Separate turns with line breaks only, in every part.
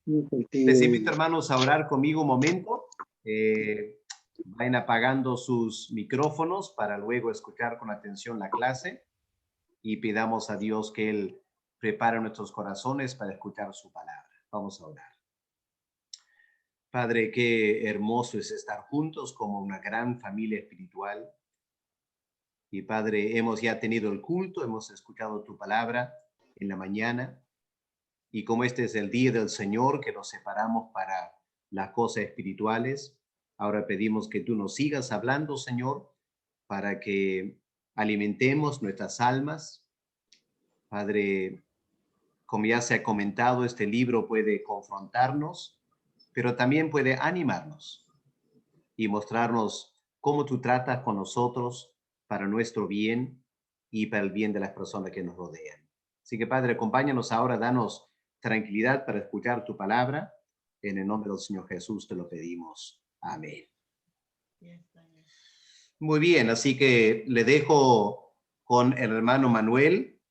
Les invito, hermanos, a orar conmigo un momento. Vayan apagando sus micrófonos para luego escuchar con atención la clase y pidamos a Dios que Él prepare nuestros corazones para escuchar su palabra. Vamos a orar. Padre, qué hermoso es estar juntos como una gran familia espiritual. Y Padre, hemos ya tenido el culto, hemos escuchado tu palabra en la mañana. Y como este es el día del Señor, que nos separamos para las cosas espirituales, ahora pedimos que tú nos sigas hablando, Señor, para que alimentemos nuestras almas. Padre, como ya se ha comentado, este libro puede confrontarnos, pero también puede animarnos y mostrarnos cómo tú tratas con nosotros para nuestro bien y para el bien de las personas que nos rodean. Así que, Padre, acompáñanos ahora, danos tranquilidad para escuchar tu palabra. En el nombre del Señor Jesús te lo pedimos. Amén. Muy bien, así que le dejo con el hermano Manuel.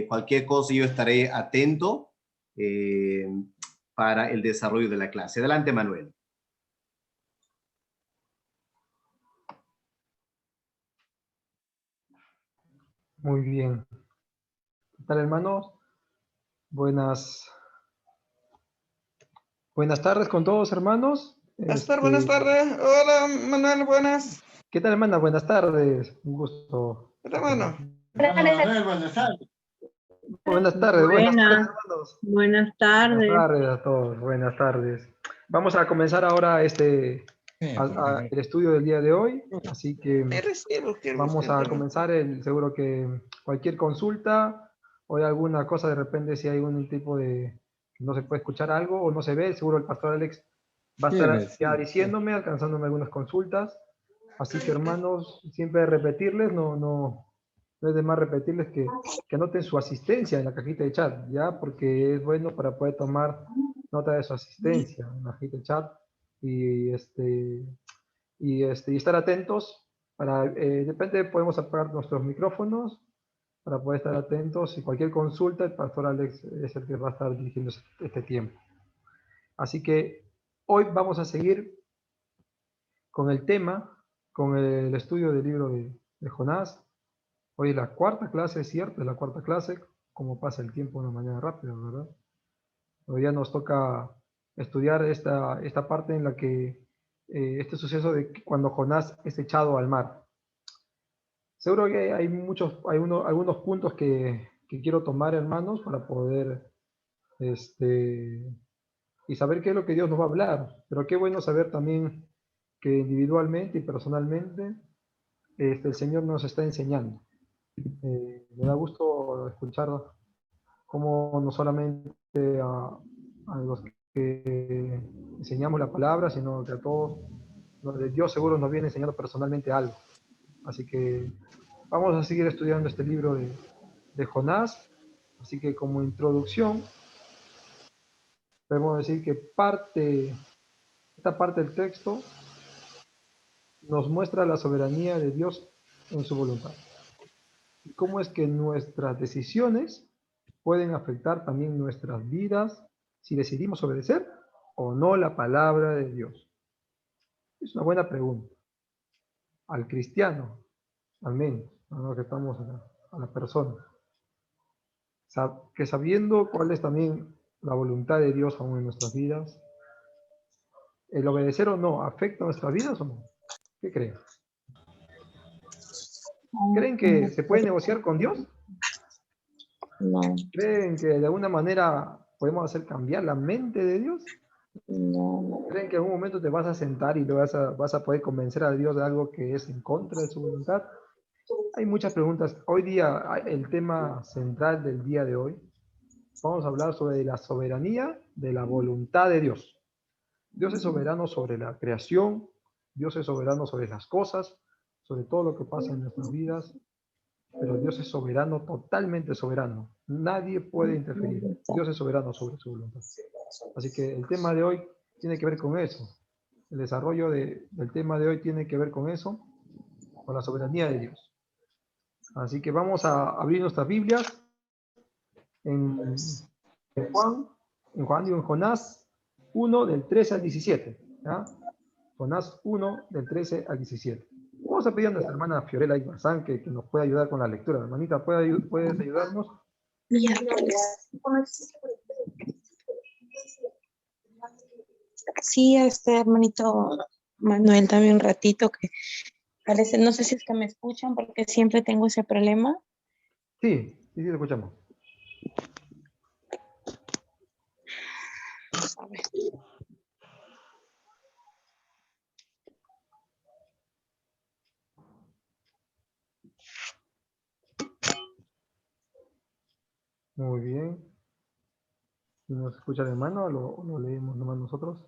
Cualquier cosa yo estaré atento para el desarrollo de la clase. Adelante, Manuel.
Muy bien. ¿Qué tal, hermanos? Buenas tardes con todos, hermanos.
Buenas tardes. Hola, Manuel, buenas.
¿Qué tal, hermana? Buenas tardes. Un gusto.
¿Qué tal, hermano?
Buenas tardes.
Buenas
Hermanos.
Buenas tardes.
Buenas tardes a todos. Buenas tardes. Vamos a comenzar ahora el estudio del día de hoy. Así que vamos a comenzar. Seguro que cualquier consulta o hay alguna cosa, de repente si hay algún tipo de no se puede escuchar algo o no se ve, seguro el pastor Alex va a estar ya diciéndome, alcanzándome algunas consultas. Así que, hermanos, siempre repetirles, no es de más repetirles que anoten su asistencia en la cajita de chat, ¿ya? Porque es bueno para poder tomar nota de su asistencia en la cajita de chat y estar atentos. De repente podemos apagar nuestros micrófonos para poder estar atentos y cualquier consulta, el pastor Alex es el que va a estar dirigiendo este tiempo. Así que hoy vamos a seguir con el tema, con el estudio del libro de Jonás. Hoy es la cuarta clase, es cierto, es la cuarta clase, como pasa el tiempo de una manera rápida, ¿verdad? Hoy ya nos toca estudiar esta parte en la que este suceso de cuando Jonás es echado al mar. Seguro que hay algunos puntos que quiero tomar, hermanos, para poder y saber qué es lo que Dios nos va a hablar. Pero qué bueno saber también que individualmente y personalmente el Señor nos está enseñando. Me da gusto escuchar cómo no solamente a los que enseñamos la palabra, sino que a todos, Dios seguro nos viene enseñando personalmente algo. Así que vamos a seguir estudiando este libro de Jonás. Así que como introducción, podemos decir que esta parte del texto nos muestra la soberanía de Dios en su voluntad. Y cómo es que nuestras decisiones pueden afectar también nuestras vidas si decidimos obedecer o no la palabra de Dios. Es una buena pregunta. Al cristiano, al menos, a lo que estamos a la persona, que sabiendo cuál es también la voluntad de Dios aún en nuestras vidas, el obedecer o no afecta a nuestras vidas o no. ¿Qué creen? ¿Creen que se puede negociar con Dios?
No.
¿Creen que de alguna manera podemos hacer cambiar la mente de Dios?
No.
¿Creen que en algún momento te vas a sentar y vas a poder convencer a Dios de algo que es en contra de su voluntad? Hay muchas preguntas. Hoy día, el tema central del día de hoy, vamos a hablar sobre la soberanía de la voluntad de Dios. Dios es soberano sobre la creación, Dios es soberano sobre las cosas, sobre todo lo que pasa en nuestras vidas, pero Dios es soberano, totalmente soberano. Nadie puede interferir. Dios es soberano sobre su voluntad. Así que el tema de hoy tiene que ver con eso. El desarrollo del tema de hoy tiene que ver con eso, con la soberanía de Dios. Así que vamos a abrir nuestras Biblias en Jonás, 1 del 13 al 17. ¿Ya? Jonás 1 del 13 al 17. Vamos a pedir a nuestra hermana Fiorella Ibarzán que nos pueda ayudar con la lectura. Hermanita, ¿puedes ayudarnos?
Ya. Sí, hermanito Manuel, dame un ratito que parece, no sé si es que me escuchan porque siempre tengo ese problema.
Sí, lo escuchamos.
A ver.
Muy bien. Si nos escucha de mano, lo leemos nomás nosotros.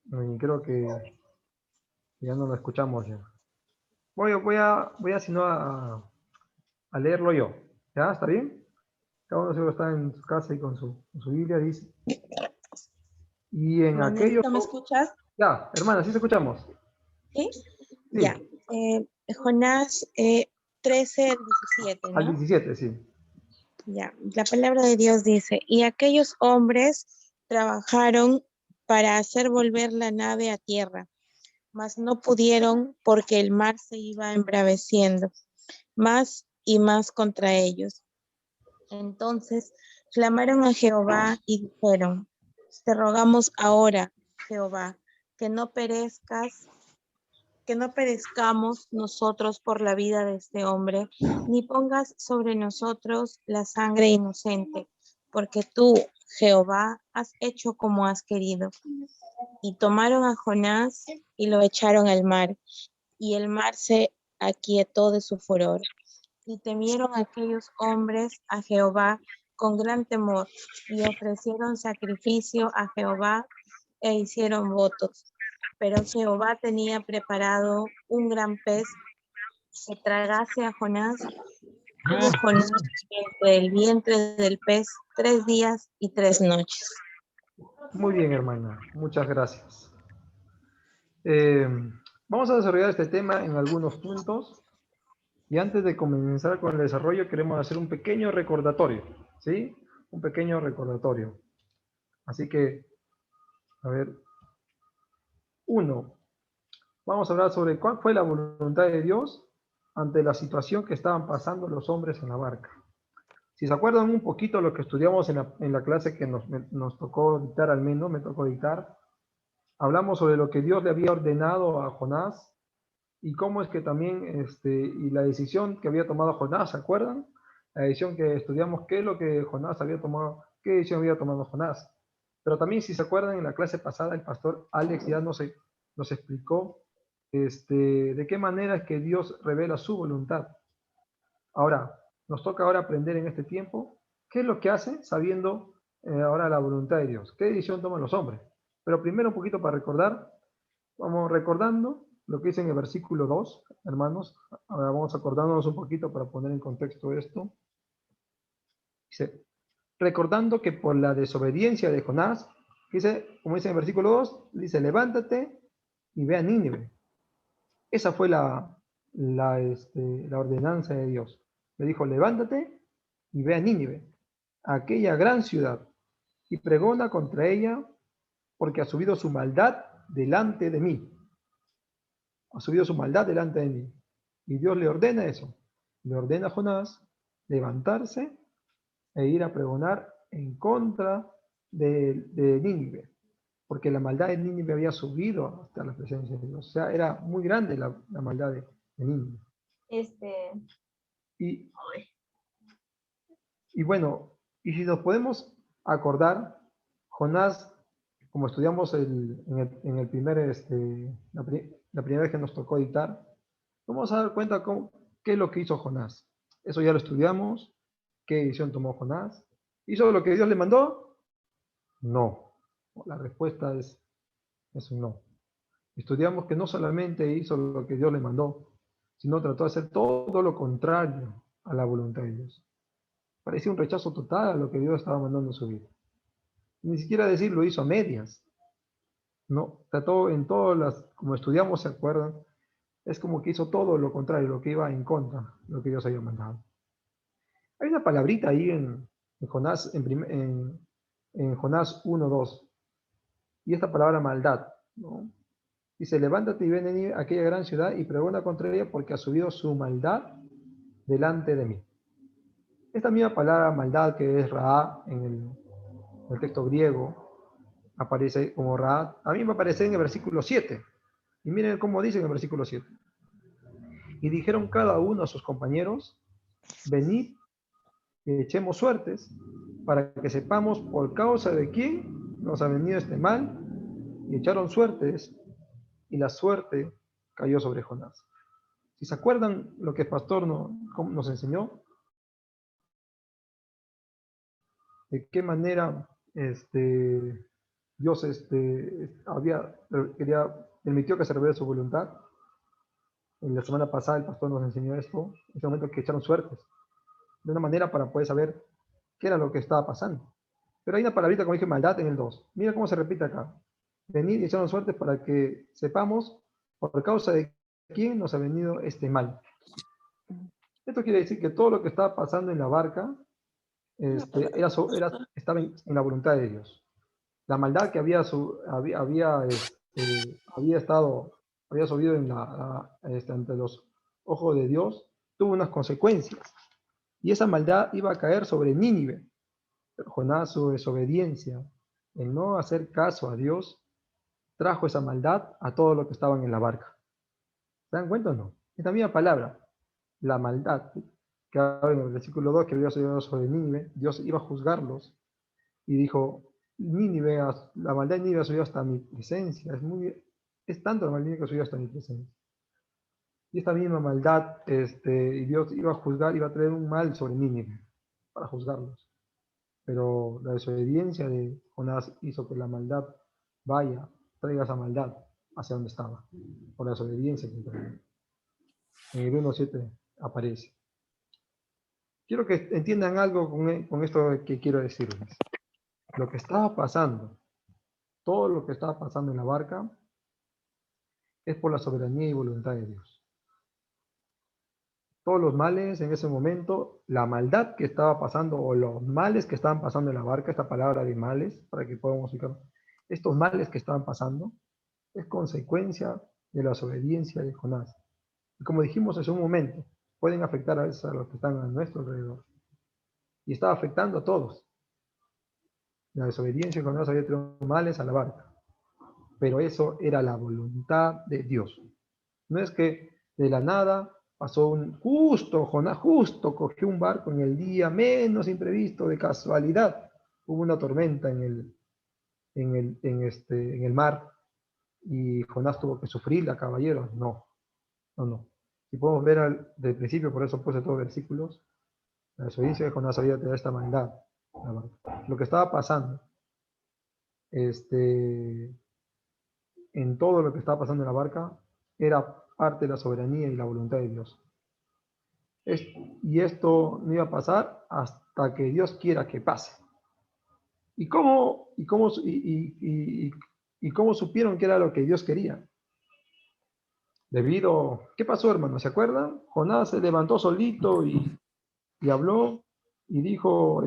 Y creo que ya no lo escuchamos ya. Voy a si no a leerlo yo. ¿Ya? ¿Está bien? Cada uno seguro está en su casa y con su Biblia, dice. Y en aquello...
Manuelito, ¿me escuchas?
Ya, hermana, sí te escuchamos.
Sí.
Sí,
Ya. Jonás 13 al 17,
al
¿no?
17, sí.
Ya. La palabra de Dios dice, y aquellos hombres trabajaron para hacer volver la nave a tierra, mas no pudieron porque el mar se iba embraveciendo más y más contra ellos. Entonces clamaron a Jehová y dijeron, te rogamos ahora, Jehová, que no perezcamos nosotros por la vida de este hombre, ni pongas sobre nosotros la sangre inocente, porque tú, Jehová, has hecho como has querido. Y tomaron a Jonás y lo echaron al mar, y el mar se aquietó de su furor. Y temieron aquellos hombres a Jehová con gran temor, y ofrecieron sacrificio a Jehová e hicieron votos. Pero Jehová tenía preparado un gran pez que tragase a Jonás. Tuvo Jonás entre el vientre del pez 3 días y 3 noches.
Muy bien, hermana. Muchas gracias. Vamos a desarrollar este tema en algunos puntos. Y antes de comenzar con el desarrollo, queremos hacer un pequeño recordatorio. ¿Sí? Un pequeño recordatorio. Así que, a ver. 1. Vamos a hablar sobre cuál fue la voluntad de Dios ante la situación que estaban pasando los hombres en la barca. Si se acuerdan un poquito lo que estudiamos en la clase que nos tocó dictar, al menos me tocó dictar, hablamos sobre lo que Dios le había ordenado a Jonás y cómo es que también, y la decisión que había tomado Jonás, ¿se acuerdan? La decisión que estudiamos, qué es lo que Jonás había tomado, qué decisión había tomado Jonás. Pero también, si se acuerdan, en la clase pasada el pastor Alex ya nos explicó de qué manera es que Dios revela su voluntad. Ahora, nos toca ahora aprender en este tiempo qué es lo que hace sabiendo ahora la voluntad de Dios, qué decisión toman los hombres. Pero primero un poquito para recordar, vamos recordando lo que dice en el versículo 2, hermanos. Ahora vamos acordándonos un poquito para poner en contexto esto. Dice, recordando que por la desobediencia de Jonás, dice, como dice en el versículo 2, dice, levántate y ve a Nínive. Esa fue la ordenanza de Dios. Le dijo, levántate y ve a Nínive, a aquella gran ciudad, y pregona contra ella, porque ha subido su maldad delante de mí. Ha subido su maldad delante de mí. Y Dios le ordena eso. Le ordena a Jonás levantarse e ir a pregonar en contra de Nínive, porque la maldad de Nínive había subido hasta la presencia de Dios. O sea, era muy grande la maldad de Nínive. Y bueno, y si nos podemos acordar, Jonás, como estudiamos en el primer, la primera vez que nos tocó dictar, vamos a dar cuenta qué es lo que hizo Jonás. Eso ya lo estudiamos. ¿Qué decisión tomó Jonás? ¿Hizo lo que Dios le mandó? No. La respuesta es un no. Estudiamos que no solamente hizo lo que Dios le mandó, sino trató de hacer todo lo contrario a la voluntad de Dios. Parecía un rechazo total a lo que Dios estaba mandando en su vida. Ni siquiera decir lo hizo a medias. No, trató en todas las, como estudiamos, ¿se acuerdan? Es como que hizo todo lo contrario, lo que iba en contra de lo que Dios había mandado. Hay una palabrita ahí en Jonás, en Jonás 1:2. Y esta palabra maldad, ¿no? Dice, levántate y ven a Nínive, aquella gran ciudad, y pregona contra ella, porque ha subido su maldad delante de mí. Esta misma palabra maldad, que es Ra en el texto griego, aparece como Ra, a mí me aparece en el versículo 7. Y miren cómo dice en el versículo 7. Y dijeron cada uno a sus compañeros, venid y echemos suertes, para que sepamos por causa de quién nos ha venido este mal. Y echaron suertes, y la suerte cayó sobre Jonás. Si se acuerdan lo que el pastor nos enseñó, de qué manera Dios permitió que se revele su voluntad. En la semana pasada el pastor nos enseñó esto, en ese momento que echaron suertes, de una manera para poder saber qué era lo que estaba pasando. Pero hay una palabrita, como dije, maldad en el 2. Mira cómo se repite acá. Venid y echaron suertes para que sepamos por causa de quién nos ha venido este mal. Esto quiere decir que todo lo que estaba pasando en la barca estaba en la voluntad de Dios. La maldad que había subido ante los ojos de Dios tuvo unas consecuencias. Y esa maldad iba a caer sobre Nínive. Pero Jonás, su desobediencia, el no hacer caso a Dios, trajo esa maldad a todos los que estaban en la barca. ¿Se dan cuenta o no? Esta misma palabra, la maldad, que habla en el versículo 2, que había subido sobre Nínive, Dios iba a juzgarlos y dijo, Nínive, la maldad de Nínive ha subido hasta mi presencia, es tanto la maldad que ha subido hasta mi presencia. Y esta misma maldad, y Dios iba a juzgar, iba a traer un mal sobre Nínive, para juzgarlos. Pero la desobediencia de Jonás hizo que la maldad traiga esa maldad hacia donde estaba, por la desobediencia que traía. En el 1:7 aparece. Quiero que entiendan algo con esto que quiero decirles. Lo que estaba pasando, todo lo que estaba pasando en la barca, es por la soberanía y voluntad de Dios. Todos los males en ese momento, la maldad que estaba pasando, o los males que estaban pasando en la barca, esta palabra de males, para que podamos ubicar, estos males que estaban pasando, es consecuencia de la desobediencia de Jonás. Y como dijimos hace un momento, pueden afectar a veces a los que están a nuestro alrededor. Y estaba afectando a todos. La desobediencia de Jonás había traído males a la barca. Pero eso era la voluntad de Dios. No es que de la nada pasó Jonás justo cogió un barco en el día menos imprevisto, de casualidad. Hubo una tormenta en el mar y Jonás tuvo que sufrirla, caballeros. No. Si podemos ver del principio, por eso puse todos los versículos, la desobediencia de Jonás había traído esta maldad. Lo que estaba pasando, en todo lo que estaba pasando en la barca, era parte de la soberanía y la voluntad de Dios. Y esto no iba a pasar hasta que Dios quiera que pase. ¿Y cómo supieron que era lo que Dios quería? ¿Qué pasó, hermano? ¿Se acuerdan? Jonás se levantó solito y habló y dijo,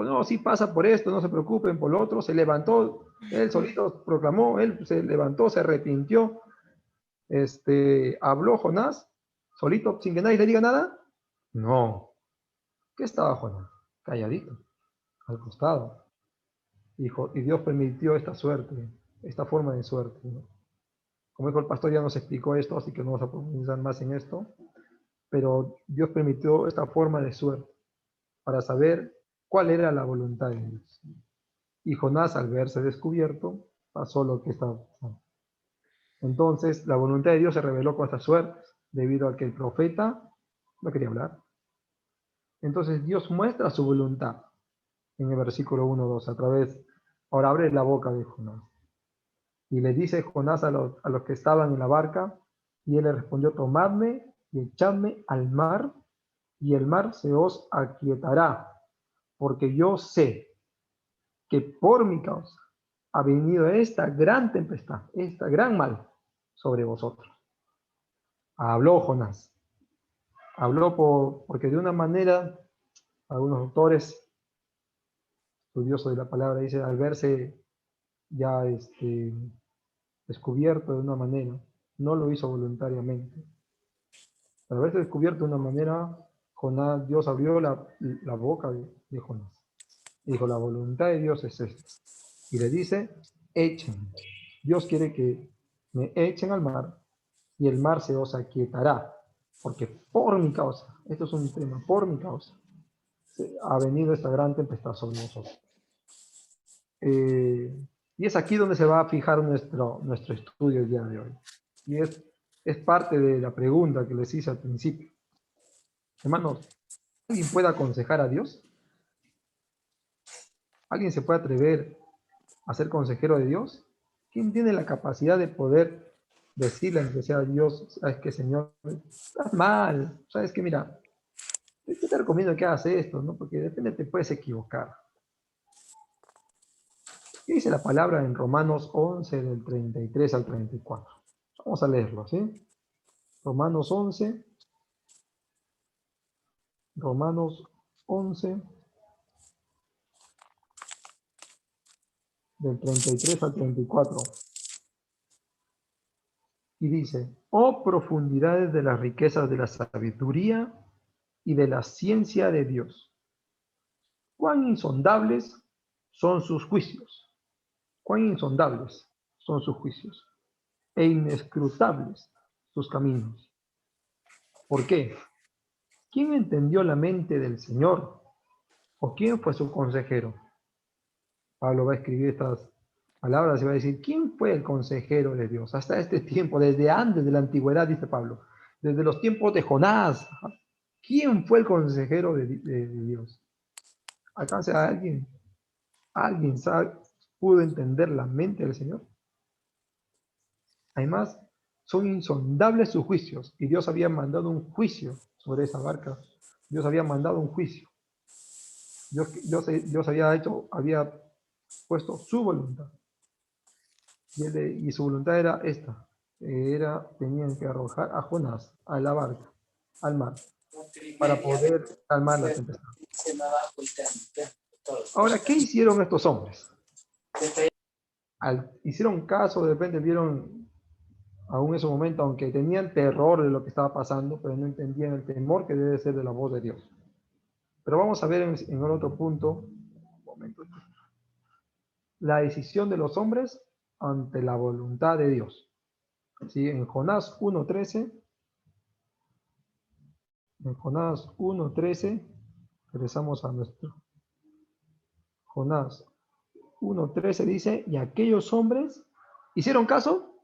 no, sí pasa por esto, no se preocupen por lo otro. Se levantó, él solito proclamó, él se levantó, se arrepintió, habló Jonás, solito, sin que nadie le diga nada. No. ¿Qué estaba Jonás? Calladito, al costado. Y Dios permitió esta suerte, esta forma de suerte, ¿no? Como dijo el pastor, ya nos explicó esto, así que no vamos a profundizar más en esto. Pero Dios permitió esta forma de suerte para saber cuál era la voluntad de Dios. Y Jonás, al verse descubierto, pasó lo que estaba pasando. Entonces, la voluntad de Dios se reveló con estas suertes, debido a que el profeta no quería hablar. Entonces, Dios muestra su voluntad en el versículo 1-2, a través, ahora abre la boca de Jonás. Y le dice Jonás a los que estaban en la barca, y él le respondió, tomadme y echadme al mar, y el mar se os aquietará, porque yo sé que por mi causa ha venido esta gran tempestad, esta gran mal sobre vosotros. Habló Jonás. Habló porque de una manera, algunos autores estudioso de la palabra, dice, al verse ya descubierto de una manera, no lo hizo voluntariamente. Al haberse descubierto de una manera, Jonás, Dios abrió la boca de Jonás. Y dijo, la voluntad de Dios es esta. Y le dice, echen. Dios quiere que me echen al mar y el mar se os aquietará. Porque por mi causa, esto es un tema, por mi causa, ha venido esta gran tempestad sobre nosotros. Y es aquí donde se va a fijar nuestro estudio el día de hoy. Y es parte de la pregunta que les hice al principio. Hermanos, ¿alguien puede aconsejar a Dios? ¿Alguien se puede atrever a ser consejero de Dios? ¿Quién tiene la capacidad de poder decirle que sea Dios, sabes que Señor, estás mal, sabes que mira, yo te recomiendo que hagas esto, ¿no? Porque de repente te puedes equivocar. ¿Qué dice la palabra en Romanos 11, del 33 al 34? Vamos a leerlo, ¿sí? Romanos 11, del 33 al 34. Y dice, oh profundidades de las riquezas de la sabiduría y de la ciencia de Dios. Cuán insondables son sus juicios. Cuán insondables son sus juicios. E inescrutables sus caminos. ¿Por qué? ¿Quién entendió la mente del Señor? ¿O quién fue su consejero? Pablo va a escribir estas palabras y va a decir, ¿quién fue el consejero de Dios? Hasta este tiempo, desde antes de la antigüedad, dice Pablo, desde los tiempos de Jonás, ¿quién fue el consejero de Dios? ¿Alcanza a alguien? ¿Alguien pudo entender la mente del Señor? Además, son insondables sus juicios, y Dios había mandado un juicio sobre esa barca. Dios había mandado un juicio. Dios había puesto su voluntad. Y su voluntad era esta. Tenían que arrojar a Jonás a la barca, al mar, para poder calmar la tempestad. Ahora, ¿qué hicieron estos hombres? Hicieron caso, de repente vieron, aún en ese momento, aunque tenían terror de lo que estaba pasando, pero no entendían el temor que debe ser de la voz de Dios. Pero vamos a ver en el otro punto, la decisión de los hombres ante la voluntad de Dios. ¿Sí? En Jonás 1.13, regresamos a nuestro Jonás 1.13, dice, y aquellos hombres hicieron caso,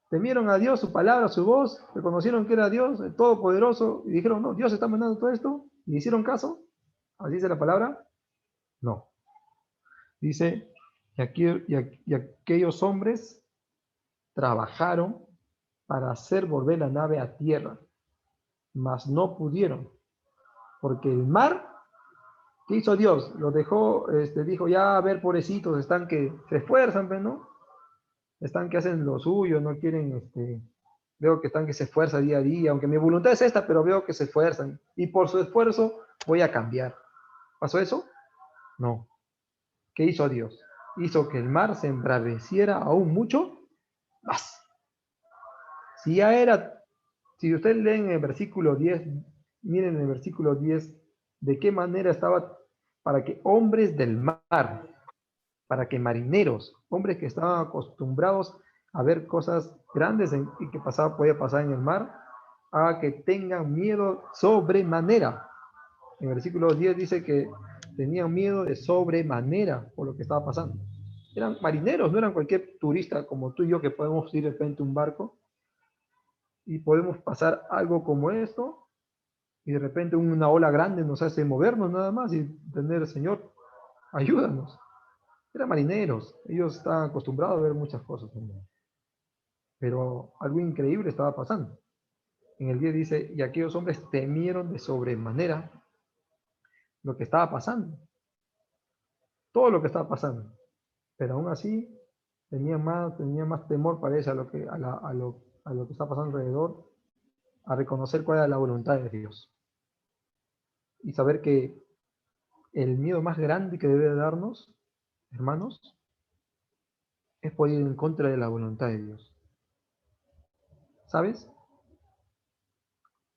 temieron a Dios, su palabra, su voz, reconocieron que era Dios, el Todopoderoso, y dijeron, no, Dios está mandando todo esto, y hicieron caso. ¿Así dice la palabra? No. Dice, y aquellos hombres trabajaron para hacer volver la nave a tierra, mas no pudieron, porque el mar, ¿qué hizo Dios? Lo dejó, dijo, ya, a ver, pobrecitos, están que se esfuerzan, ¿no? Están que hacen lo suyo, no quieren, veo que están que se esfuerzan día a día, aunque mi voluntad es esta, pero veo que se esfuerzan, y por su esfuerzo voy a cambiar. ¿Pasó eso? No. ¿Qué hizo Dios? Hizo que el mar se embraveciera aún mucho más. Si ustedes leen en el versículo 10, miren en el versículo 10, de qué manera estaba para que hombres del mar, para que marineros, hombres que estaban acostumbrados a ver cosas grandes y que podía pasar en el mar, haga que tengan miedo sobremanera. En el versículo 10 dice que tenían miedo de sobremanera por lo que estaba pasando. Eran marineros, no eran cualquier turista como tú y yo que podemos ir de repente a un barco y podemos pasar algo como esto y de repente una ola grande nos hace movernos nada más y tener, Señor, ayúdanos. Eran marineros, ellos estaban acostumbrados a ver muchas cosas también. Pero algo increíble estaba pasando. En el 10 dice, y aquellos hombres temieron de sobremanera lo que estaba pasando. Todo lo que estaba pasando. Pero aún así, tenía más temor, parece, a lo que está pasando alrededor, a reconocer cuál era la voluntad de Dios. Y saber que el miedo más grande que debe darnos, hermanos, es poder ir en contra de la voluntad de Dios. ¿Sabes?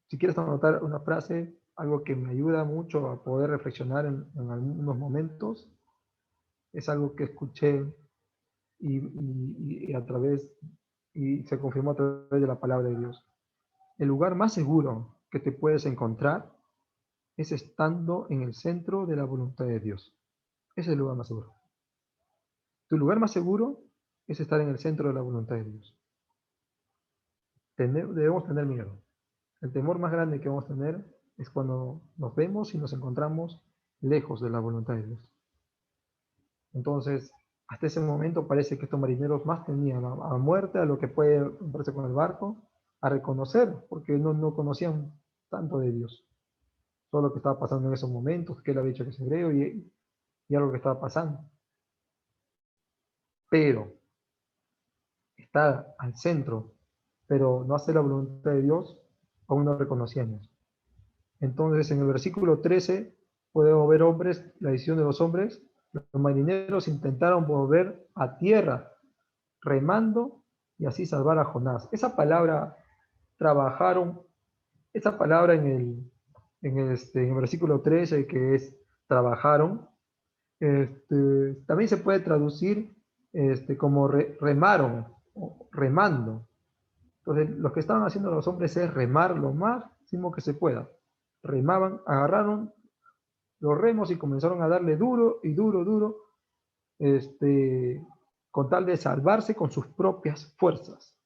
Si quieres anotar una frase, algo que me ayuda mucho a poder reflexionar en algunos momentos, es algo que escuché y a través, y se confirmó a través de la palabra de Dios. El lugar más seguro que te puedes encontrar es estando en el centro de la voluntad de Dios. Ese es el lugar más seguro. Tu lugar más seguro es estar en el centro de la voluntad de Dios. Debemos tener miedo. El temor más grande que vamos a tener es cuando nos vemos y nos encontramos lejos de la voluntad de Dios. Entonces, hasta ese momento parece que estos marineros más tenían a muerte, a lo que puede encontrarse con el barco, a reconocer, porque no conocían tanto de Dios. Todo lo que estaba pasando en esos momentos, que él había dicho que es hebreo y algo que estaba pasando. Pero está al centro, pero no hacer la voluntad de Dios, aún no reconocíamos. Entonces, en el versículo 13, podemos ver hombres, la decisión de los hombres. Los marineros intentaron volver a tierra, remando y así salvar a Jonás. Esa palabra, trabajaron, esa palabra en el versículo 13, que es trabajaron, también se puede traducir como remaron, o remando. Entonces, lo que estaban haciendo los hombres es remar lo máximo que se pueda. Remaban, agarraron los remos y comenzaron a darle duro y duro, duro, con tal de salvarse con sus propias fuerzas,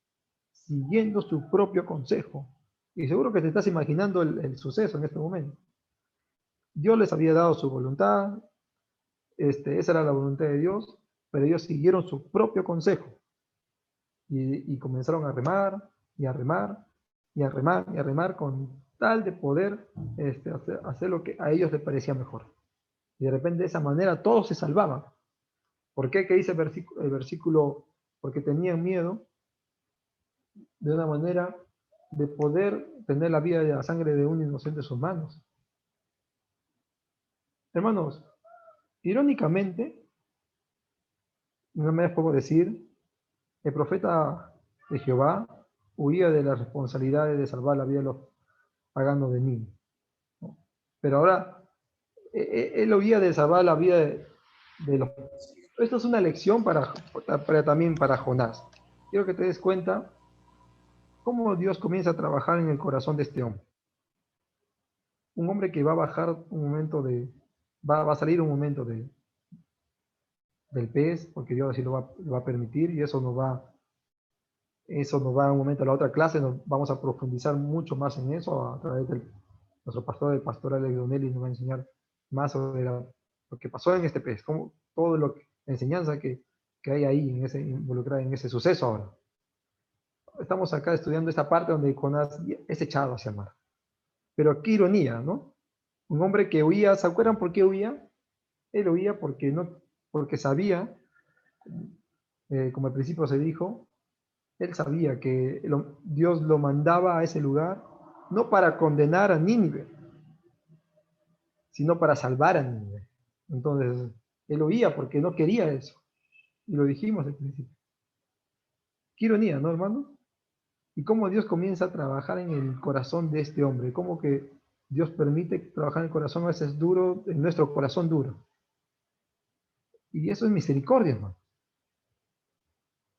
siguiendo su propio consejo. Y seguro que te estás imaginando el suceso en este momento. Dios les había dado su voluntad, esa era la voluntad de Dios, pero ellos siguieron su propio consejo y comenzaron a remar y a remar y a remar y a remar con tal de poder hacer lo que a ellos les parecía mejor. Y de repente de esa manera todos se salvaban. ¿Por qué? ¿Qué dice el versículo? Porque tenían miedo de una manera de poder tener la vida y la sangre de un inocente en sus manos. Hermanos, irónicamente, no me puedo decir, el profeta de Jehová huía de las responsabilidades de salvar la vida de los paganos de Nínive. ¿No? Pero ahora, él huía de salvar la vida de los... Esto es una lección también para Jonás. Quiero que te des cuenta cómo Dios comienza a trabajar en el corazón de este hombre. Un hombre que va a bajar un momento va a salir un momento del pez, porque Dios así lo va a permitir, y eso nos va un momento a la otra clase, vamos a profundizar mucho más en eso a través de nuestro pastor, el pastor Alex Donelli, nos va a enseñar más sobre lo que pasó en este pez, todo la enseñanza que hay ahí involucrada en ese suceso ahora. Estamos acá estudiando esta parte donde Jonás es echado hacia el mar. Pero qué ironía, ¿no? Un hombre que huía, ¿se acuerdan por qué huía? Él huía porque sabía, como al principio se dijo, él sabía que Dios lo mandaba a ese lugar no para condenar a Nínive, sino para salvar a Nínive. Entonces, él huía porque no quería eso. Y lo dijimos al principio. Qué ironía, ¿no, hermano? Y cómo Dios comienza a trabajar en el corazón de este hombre. Cómo que Dios permite trabajar en el corazón a veces duro, en nuestro corazón duro. Y eso es misericordia, hermano.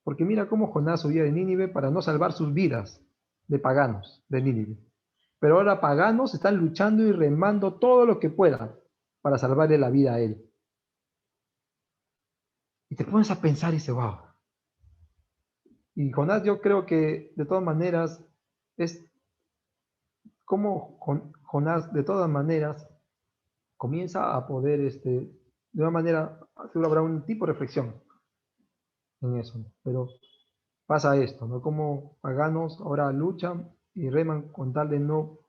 Porque mira cómo Jonás huía de Nínive para no salvar sus vidas de paganos de Nínive. Pero ahora paganos están luchando y remando todo lo que puedan para salvarle la vida a él. Y te pones a pensar y dices, wow. Y Jonás, yo creo que de todas maneras es como Jonás de todas maneras comienza a poder, de una manera, seguro habrá un tipo de reflexión en eso, pero pasa esto, ¿no? Como paganos ahora luchan y reman con tal de no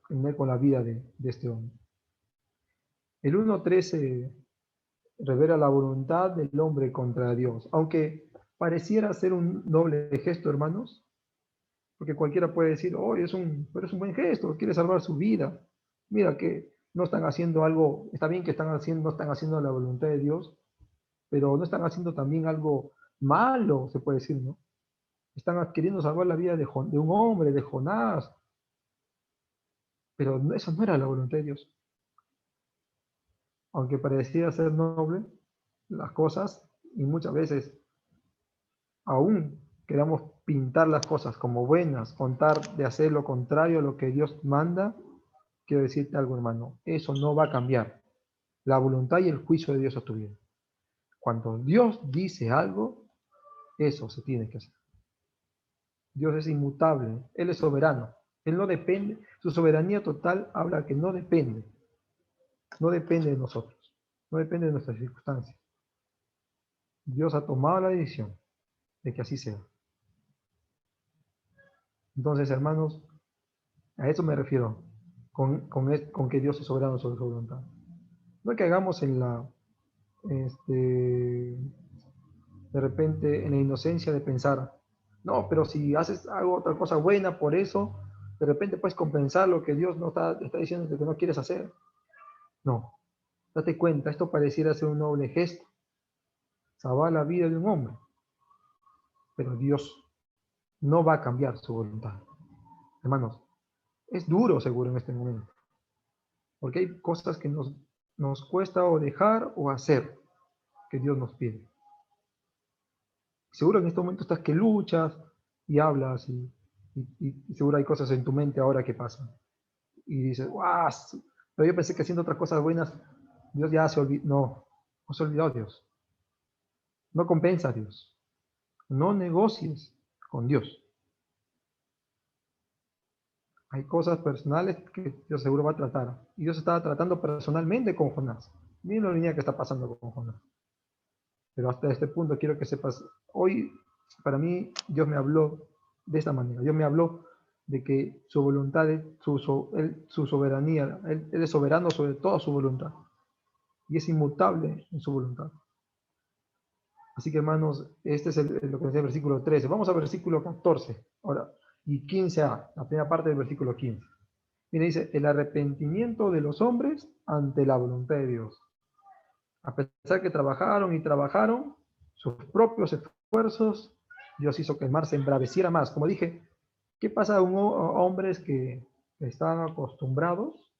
tener con la vida de este hombre. El 1.13 revela la voluntad del hombre contra Dios, aunque pareciera ser un doble gesto, hermanos, porque cualquiera puede decir, oh, pero es un buen gesto, quiere salvar su vida. Mira que no están haciendo algo, está bien que no están haciendo la voluntad de Dios, pero no están haciendo también algo malo, se puede decir, ¿no? Están queriendo salvar la vida de un hombre, de Jonás, pero eso no era la voluntad de Dios. Aunque parecía ser noble las cosas, y muchas veces aún queramos pintar las cosas como buenas, contar de hacer lo contrario a lo que Dios manda, quiero decirte algo, hermano, eso no va a cambiar. La voluntad y el juicio de Dios a tu vida. Cuando Dios dice algo, eso se tiene que hacer. Dios es inmutable, Él es soberano, Él no depende, su soberanía total habla que no depende de nosotros, no depende de nuestras circunstancias. Dios ha tomado la decisión de que así sea. Entonces, hermanos, a eso me refiero, con que Dios es soberano sobre su voluntad. No es que hagamos de repente, en la inocencia de pensar, no, pero si haces algo, otra cosa buena por eso, de repente puedes compensar lo que Dios no está diciendo que no quieres hacer. No, date cuenta, esto pareciera ser un noble gesto, salvar la vida de un hombre, pero Dios no va a cambiar su voluntad. Hermanos, es duro seguro en este momento, porque hay cosas que nos cuesta o dejar o hacer que Dios nos pide. Seguro en este momento estás que luchas y hablas y seguro hay cosas en tu mente ahora que pasan. Y dices, ¡guau! Pero yo pensé que haciendo otras cosas buenas, Dios ya se olvidó. No se olvidó Dios. No compensa a Dios. No negocies con Dios. Hay cosas personales que Dios seguro va a tratar. Y Dios estaba tratando personalmente con Jonás. Miren la línea que está pasando con Jonás. Pero hasta este punto quiero que sepas, hoy para mí Dios me habló de esta manera. Dios me habló de que su voluntad, su soberanía, él es soberano sobre toda su voluntad. Y es inmutable en su voluntad. Así que hermanos, este es lo que dice el versículo 13. Vamos al versículo 14 ahora, y 15a, la primera parte del versículo 15. Mira, dice, el arrepentimiento de los hombres ante la voluntad de Dios. A pesar que trabajaron y trabajaron, sus propios esfuerzos, Dios hizo que el mar se embraveciera más. Como dije, ¿qué pasa a hombres que están acostumbrados?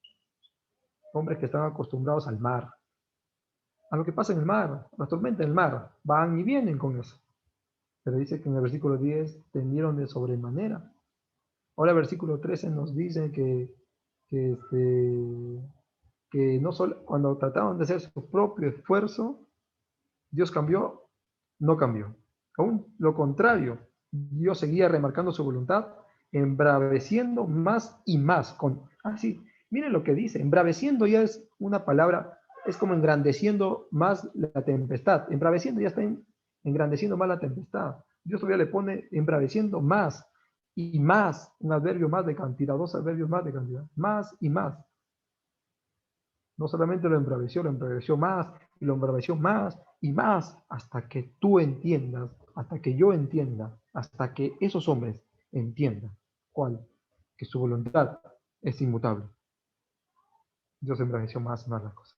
Hombres que están acostumbrados al mar, a lo que pasa en el mar, las tormentas del mar, van y vienen con eso. Pero dice que en el versículo 10 tendieron de sobremanera. Ahora el versículo 13 nos dice que no solo, cuando trataron de hacer su propio esfuerzo, Dios cambió, no cambió. Aún lo contrario, Dios seguía remarcando su voluntad, embraveciendo más y más. Miren lo que dice, embraveciendo ya es una palabra, es como engrandeciendo más la tempestad. Embraveciendo ya está engrandeciendo más la tempestad. Dios todavía le pone embraveciendo más y más, un adverbio más de cantidad, dos adverbios más de cantidad, más y más. No solamente lo embraveció más, y lo embraveció más y más, hasta que tú entiendas, hasta que yo entienda, hasta que esos hombres entiendan cuál, que su voluntad es inmutable. Dios embraveció más y más las cosas.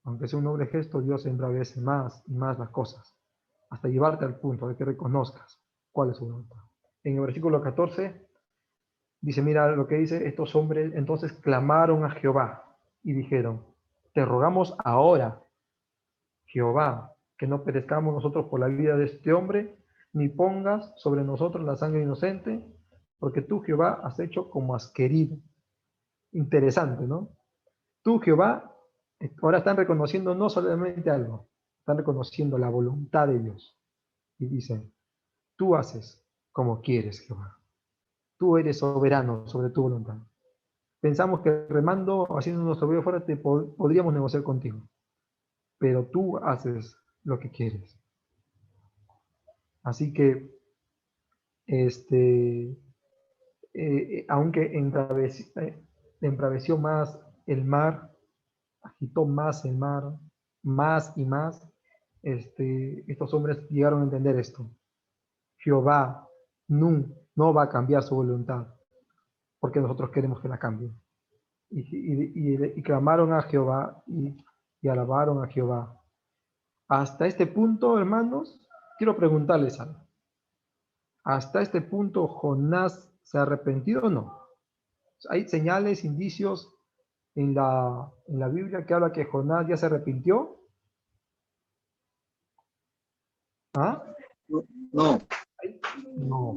Aunque sea un noble gesto, Dios embravece más y más las cosas, hasta llevarte al punto de que reconozcas cuál es su voluntad. En el versículo 14 dice, mira lo que dice, estos hombres entonces clamaron a Jehová y dijeron, te rogamos ahora, Jehová, que no perezcamos nosotros por la vida de este hombre, ni pongas sobre nosotros la sangre inocente, porque tú, Jehová, has hecho como has querido. Interesante, ¿no? Tú, Jehová, ahora están reconociendo no solamente algo, están reconociendo la voluntad de Dios. Y dicen, tú haces como quieres, Jehová. Tú eres soberano sobre tu voluntad. Pensamos que remando, haciendo nuestro video fuerte, podríamos negociar contigo. Pero tú haces lo que quieres. Así que, aunque embraveció más el mar, agitó más el mar, más y más, estos hombres llegaron a entender esto. Jehová no va a cambiar su voluntad, porque nosotros queremos que la cambie. y clamaron a Jehová y alabaron a Jehová. Hasta este punto, hermanos, quiero preguntarles algo. ¿Hasta este punto Jonás se ha arrepentido o no? ¿Hay señales, indicios en la Biblia que habla que Jonás ya se arrepintió? ¿Ah?
No.
No,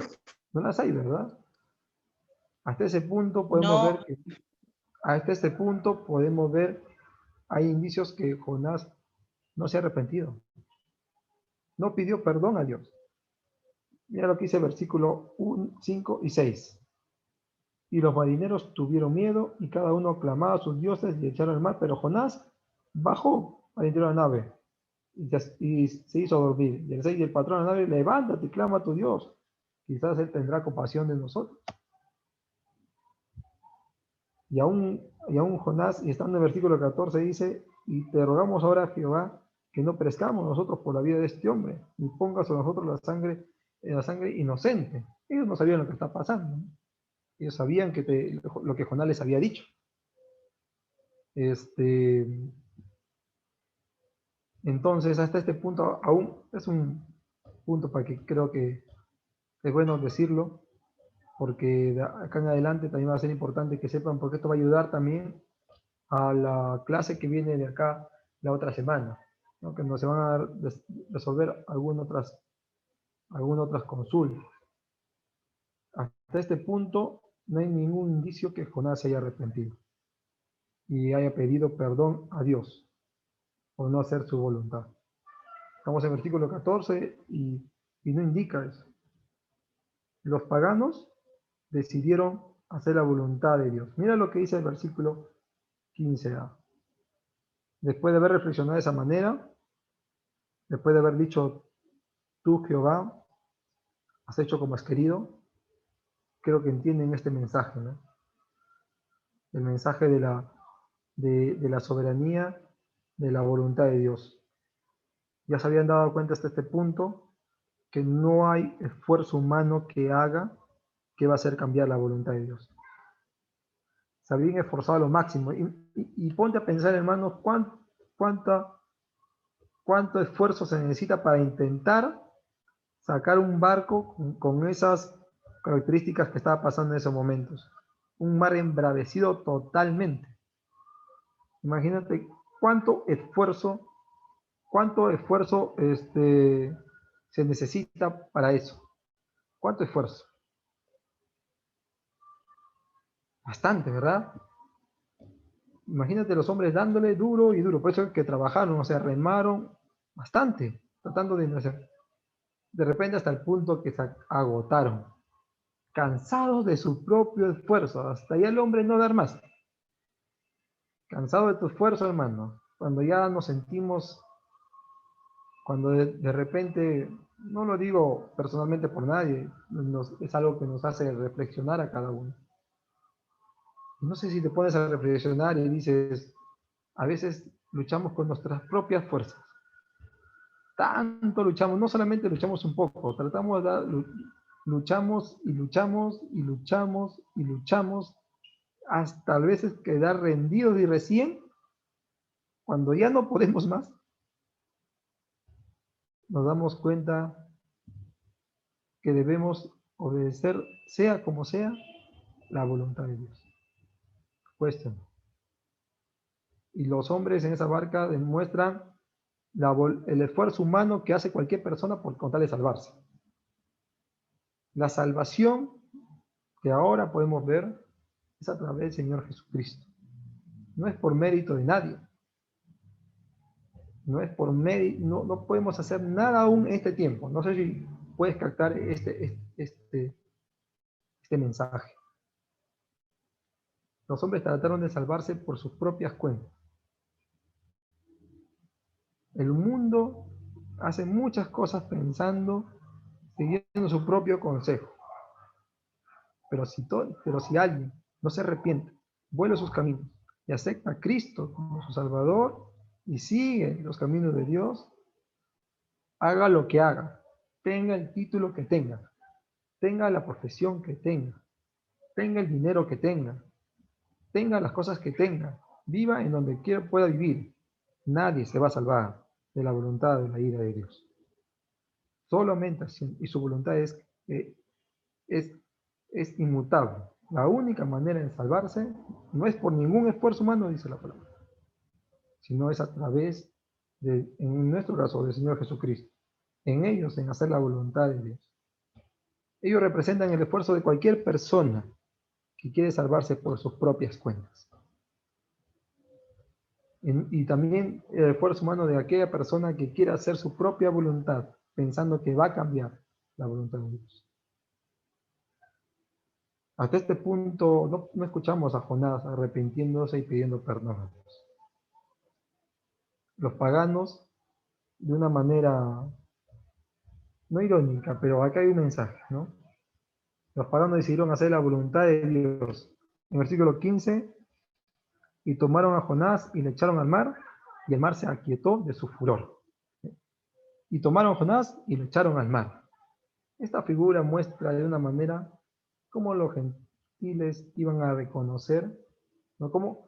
no las hay, ¿verdad? Hasta ese punto podemos
No.
ver que, hasta este punto podemos ver, hay indicios que Jonás no se ha arrepentido. No pidió perdón a Dios. Mira lo que dice el versículo 5 y 6. Y los marineros tuvieron miedo y cada uno clamaba a sus dioses y echaron al mar, pero Jonás bajó al interior de la nave y se hizo dormir. Y el 6 y el patrón de la nave, levántate y clama a tu Dios. Quizás él tendrá compasión de nosotros. Y aún Jonás, y estando en el versículo 14, dice, y te rogamos ahora, Jehová, que no perezcamos nosotros por la vida de este hombre, ni pongas sobre nosotros la sangre inocente. Ellos no sabían lo que está pasando, ¿no? Ellos sabían lo que Jonás les había dicho. Entonces, hasta este punto, aún es un punto para que creo que es bueno decirlo, porque de acá en adelante también va a ser importante que sepan, porque esto va a ayudar también a la clase que viene de acá la otra semana, ¿no? Que nos se van a resolver algunas otras consultas. Hasta este punto no hay ningún indicio que Jonás se haya arrepentido y haya pedido perdón a Dios por no hacer su voluntad. Estamos en el versículo 14 y no indica eso. Los paganos decidieron hacer la voluntad de Dios. Mira lo que dice el versículo 15a. Después de haber reflexionado de esa manera, después de haber dicho, tú Jehová, has hecho como has querido, creo que entienden este mensaje, ¿no? El mensaje de la soberanía, de la voluntad de Dios. Ya se habían dado cuenta hasta este punto que no hay esfuerzo humano que haga que va a hacer cambiar la voluntad de Dios. Se habían esforzado a lo máximo. Y ponte a pensar, hermanos, cuánto esfuerzo se necesita para intentar sacar un barco con esas características que estaba pasando en esos momentos. Un mar embravecido totalmente. Imagínate cuánto esfuerzo se necesita para eso. ¿Cuánto esfuerzo? Bastante, ¿verdad? Imagínate los hombres dándole duro y duro. Por eso es que trabajaron, o sea, remaron bastante, tratando de hacer. De repente hasta el punto que se agotaron, cansados de su propio esfuerzo. Hasta ya el hombre no dar más. Cansado de tu esfuerzo, hermano. Cuando ya nos sentimos, cuando de repente, no lo digo personalmente por nadie, es algo que nos hace reflexionar a cada uno. No sé si te pones a reflexionar y dices, a veces luchamos con nuestras propias fuerzas. Tanto luchamos, no solamente luchamos un poco, luchamos y luchamos y luchamos y luchamos hasta a veces quedar rendidos y recién, cuando ya no podemos más, nos damos cuenta que debemos obedecer, sea como sea, la voluntad de Dios. Cuestión. Y los hombres en esa barca demuestran el esfuerzo humano que hace cualquier persona por con tal de salvarse. La salvación que ahora podemos ver es a través del Señor Jesucristo. No es por mérito de nadie. No es por mérito, no podemos hacer nada aún en este tiempo. No sé si puedes captar este mensaje. Los hombres trataron de salvarse por sus propias cuentas. El mundo hace muchas cosas pensando, siguiendo su propio consejo. Pero si alguien no se arrepiente, vuelve a sus caminos y acepta a Cristo como su Salvador y sigue los caminos de Dios, haga lo que haga, tenga el título que tenga la profesión que tenga el dinero que tenga, tenga las cosas que tenga, viva en donde quiera pueda vivir, nadie se va a salvar de la voluntad de la ira de Dios. Solamente así, y su voluntad es inmutable. La única manera de salvarse no es por ningún esfuerzo humano, dice la palabra, sino es a través de, en nuestro caso, del Señor Jesucristo. En ellos, en hacer la voluntad de Dios. Ellos representan el esfuerzo de cualquier persona que quiere salvarse por sus propias cuentas. Y también el esfuerzo humano de aquella persona que quiere hacer su propia voluntad, pensando que va a cambiar la voluntad de Dios. Hasta este punto no escuchamos a Jonás arrepintiéndose y pidiendo perdón a Dios. Los paganos, de una manera no irónica, pero acá hay un mensaje, ¿no? Los paganos decidieron hacer la voluntad de Dios. En el versículo 15, y tomaron a Jonás y le echaron al mar, y el mar se aquietó de su furor. Y tomaron a Jonás y le echaron al mar. Esta figura muestra de una manera cómo los gentiles iban a reconocer, ¿no? Cómo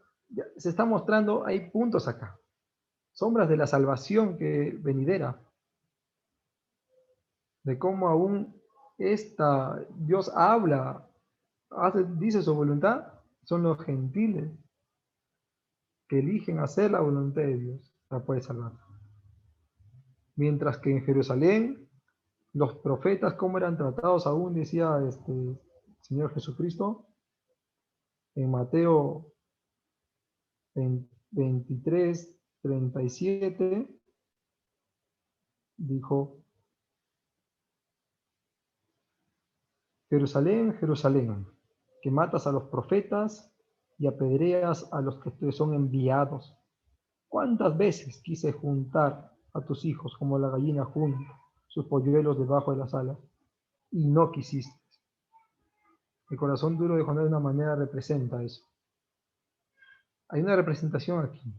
se está mostrando, hay puntos acá, sombras de la salvación que venidera, de cómo aún Dios habla, dice su voluntad, son los gentiles que eligen hacer la voluntad de Dios para poder salvar. Mientras que en Jerusalén, los profetas, cómo eran tratados aún, decía Señor Jesucristo, en Mateo 23, 37, dijo, Jerusalén, Jerusalén, que matas a los profetas y apedreas a los que te son enviados. ¿Cuántas veces quise juntar a tus hijos como la gallina junta sus polluelos debajo de las alas y no quisiste? El corazón duro de Jonás de una manera representa eso. Hay una representación aquí.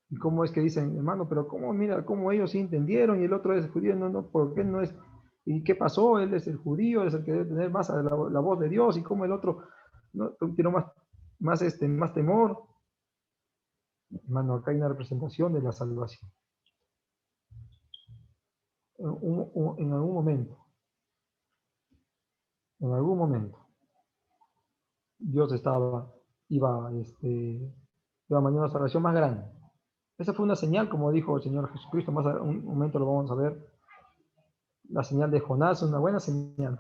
¿Y cómo es que dicen, hermano, pero cómo, mira, cómo ellos sí entendieron y el otro es judío? No, ¿por qué no es? ¿Y qué pasó? Él es el judío, él es el que debe tener más la voz de Dios, y cómo el otro no tiene más temor. Hermano, acá hay una representación de la salvación. En algún momento, Dios iba a mandar una salvación más grande. Esa fue una señal, como dijo el Señor Jesucristo, más a un momento lo vamos a ver. La señal de Jonás es una buena señal.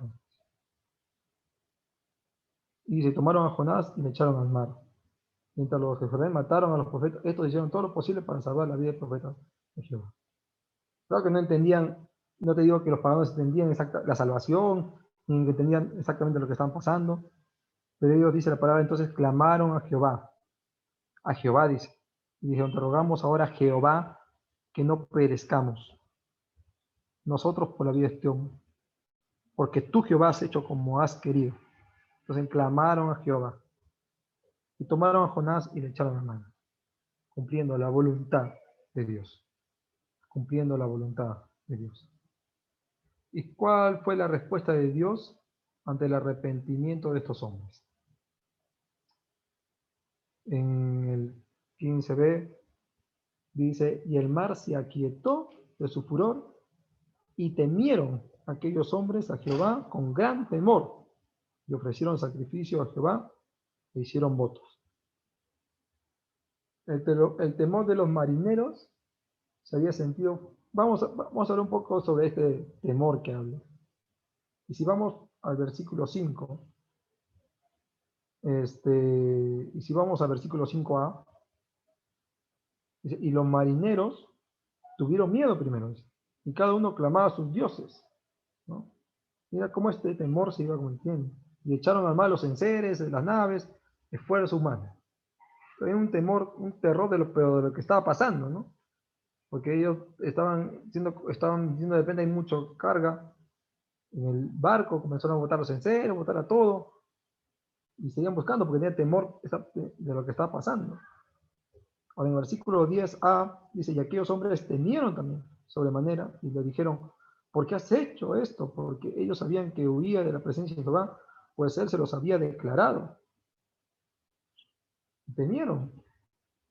Y se tomaron a Jonás y le echaron al mar. Mientras los de Jerusalén mataron a los profetas, estos hicieron todo lo posible para salvar la vida del profeta de Jehová. Claro que no entendían, no te digo que los paganos entendían la salvación, ni que entendían exactamente lo que estaban pasando, pero ellos, dice la palabra, entonces clamaron a Jehová dice, y dijeron, te rogamos ahora a Jehová que no perezcamos nosotros por la vida de este hombre, porque tú, Jehová, has hecho como has querido. Entonces clamaron a Jehová y tomaron a Jonás y le echaron a mano, cumpliendo la voluntad de Dios. Cumpliendo la voluntad de Dios. ¿Y cuál fue la respuesta de Dios ante el arrepentimiento de estos hombres? En el 15b dice, y el mar se aquietó de su furor y temieron aquellos hombres a Jehová con gran temor y ofrecieron sacrificio a Jehová e hicieron votos. El temor de los marineros se había sentido. Vamos a hablar un poco sobre este temor que habla. Y si vamos al versículo 5, y si vamos al versículo 5a, dice, y los marineros tuvieron miedo primero, dice, y cada uno clamaba a sus dioses, ¿no? Mira cómo este temor se iba cometiendo. Y echaron al mar los enseres de las naves, esfuerzo humano. Hay un temor, un terror de lo que estaba pasando, ¿no? Porque ellos estaban diciendo, de repente hay mucha carga en el barco, comenzaron a botar los enseres, botar a todo, y seguían buscando porque tenían temor de lo que estaba pasando. Ahora en el versículo 10a dice, y aquellos hombres temieron también sobremanera, y le dijeron, ¿por qué has hecho esto? Porque ellos sabían que huía de la presencia de Jehová, pues él se los había declarado. Temieron.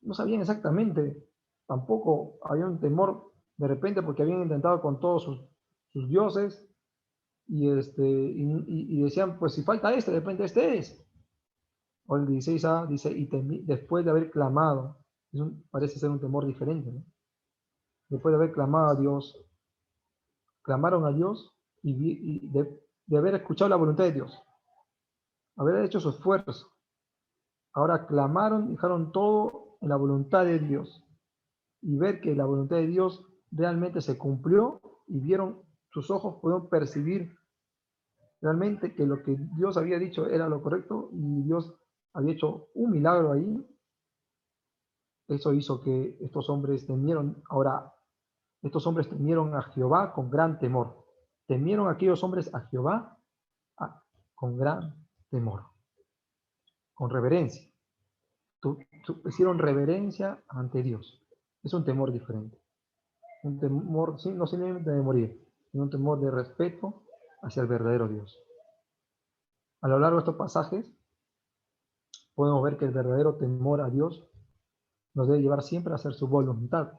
No sabían exactamente. Tampoco había un temor de repente porque habían intentado con todos sus dioses y decían, pues si falta este, de repente este es. O el 16a dice, después de haber clamado, parece ser un temor diferente, ¿no? Después de haber clamado a Dios, clamaron a Dios y de haber escuchado la voluntad de Dios, haber hecho su esfuerzo. Ahora clamaron, dejaron todo en la voluntad de Dios y ver que la voluntad de Dios realmente se cumplió y vieron, sus ojos pudieron percibir realmente que lo que Dios había dicho era lo correcto y Dios había hecho un milagro ahí. Eso hizo que estos hombres temieron. Ahora, estos hombres temieron a Jehová con gran temor. Temieron aquellos hombres a Jehová con gran temor, con reverencia. Hicieron reverencia ante Dios. Es un temor diferente. Un temor, no simplemente de morir, sino un temor de respeto hacia el verdadero Dios. A lo largo de estos pasajes, podemos ver que el verdadero temor a Dios nos debe llevar siempre a hacer su voluntad.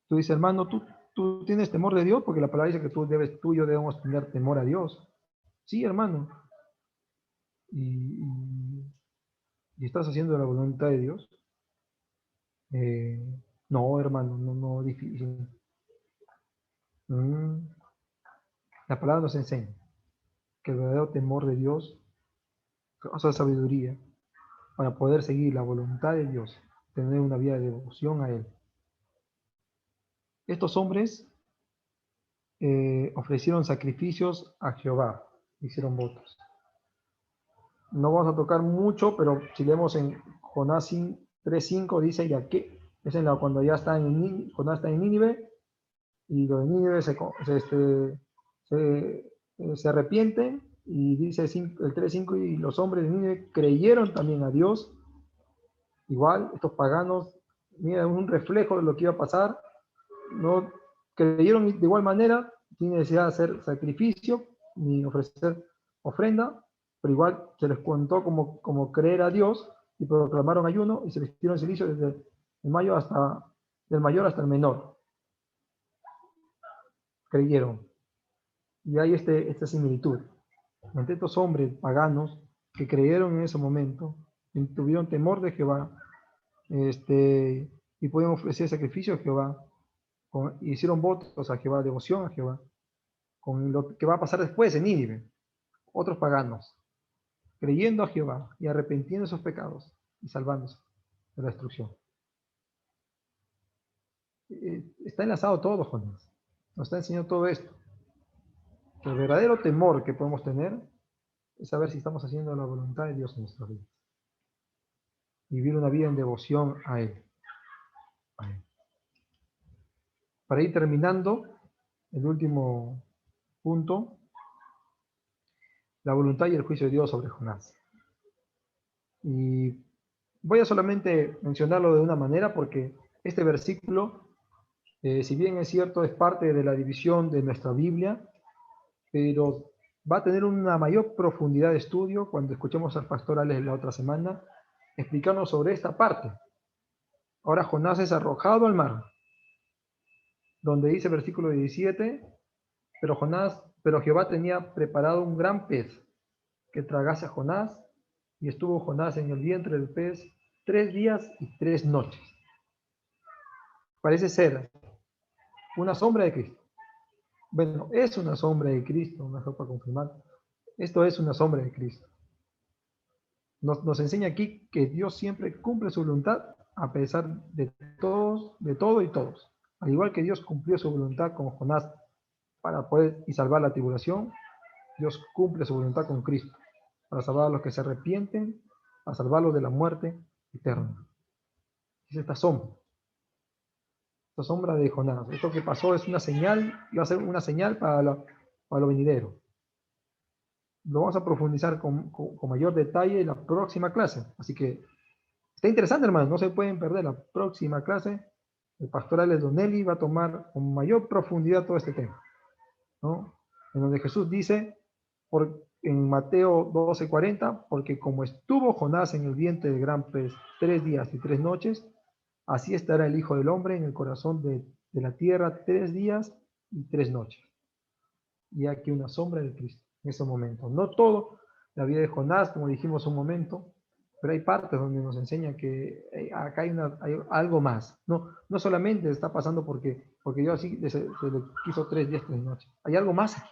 Tú dices, hermano, tú tienes temor de Dios, porque la palabra dice que tú y yo debemos tener temor a Dios. Sí, hermano. Y estás haciendo la voluntad de Dios. No, hermano, no, difícil. La palabra nos enseña que el verdadero temor de Dios causa sabiduría para poder seguir la voluntad de Dios, tener una vida de devoción a Él. Estos hombres ofrecieron sacrificios a Jehová, hicieron votos. No vamos a tocar mucho, pero si leemos en Jonás 3:5 dice, ya que es cuando ya está Jonás está en Nínive, y los de Nínive se arrepienten, y dice el 3:5, y los hombres de Nínive creyeron también a Dios. Igual, estos paganos, mira, un reflejo de lo que iba a pasar, no creyeron de igual manera, sin necesidad de hacer sacrificio, ni ofrecer ofrenda, pero igual se les contó como creer a Dios, y proclamaron ayuno, y se vistieron silicio desde el mayor hasta el menor. Creyeron. Y hay esta similitud entre estos hombres paganos que creyeron en ese momento, y tuvieron temor de Jehová, y pudieron ofrecer sacrificio a Jehová, hicieron votos a Jehová, devoción a Jehová, con lo que va a pasar después en Nínive. Otros paganos, creyendo a Jehová y arrepintiendo de sus pecados y salvándose de la destrucción. Está enlazado todo, Jonás. Nos está enseñando todo esto. El verdadero temor que podemos tener es saber si estamos haciendo la voluntad de Dios en nuestra vida. Vivir una vida en devoción a Él. Para ir terminando, el último punto, la voluntad y el juicio de Dios sobre Jonás. Y voy a solamente mencionarlo de una manera porque este versículo, si bien es cierto, es parte de la división de nuestra Biblia, pero va a tener una mayor profundidad de estudio cuando escuchemos al pastor Alex la otra semana explicarnos sobre esta parte. Ahora Jonás es arrojado al mar, donde dice versículo 17, pero Jehová tenía preparado un gran pez que tragase a Jonás, y estuvo Jonás en el vientre del pez 3 días y 3 noches. Parece ser una sombra de Cristo. Bueno, es una sombra de Cristo, mejor para confirmar. Esto es una sombra de Cristo. Nos enseña aquí que Dios siempre cumple su voluntad a pesar de todo y todos. Al igual que Dios cumplió su voluntad con Jonás para poder y salvar la tribulación, Dios cumple su voluntad con Cristo para salvar a los que se arrepienten, a salvarlos de la muerte eterna. Es esta sombra de Jonás. Esto que pasó es una señal, iba a ser una señal para lo venidero. Lo vamos a profundizar con mayor detalle en la próxima clase. Así que está interesante, hermanos, no se pueden perder la próxima clase. El pastor Alex Donelli va a tomar con mayor profundidad todo este tema, ¿no? En donde Jesús dice, en Mateo 12:40, porque como estuvo Jonás en el vientre del gran pez 3 días y 3 noches, así estará el Hijo del Hombre en el corazón de la tierra 3 días y 3 noches. Y aquí una sombra de Cristo en ese momento. No todo la vida de Jonás, como dijimos un momento, pero hay partes donde nos enseña que acá hay algo más. No solamente está pasando porque Dios así se le quiso 3 días, 3 noches. Hay algo más aquí.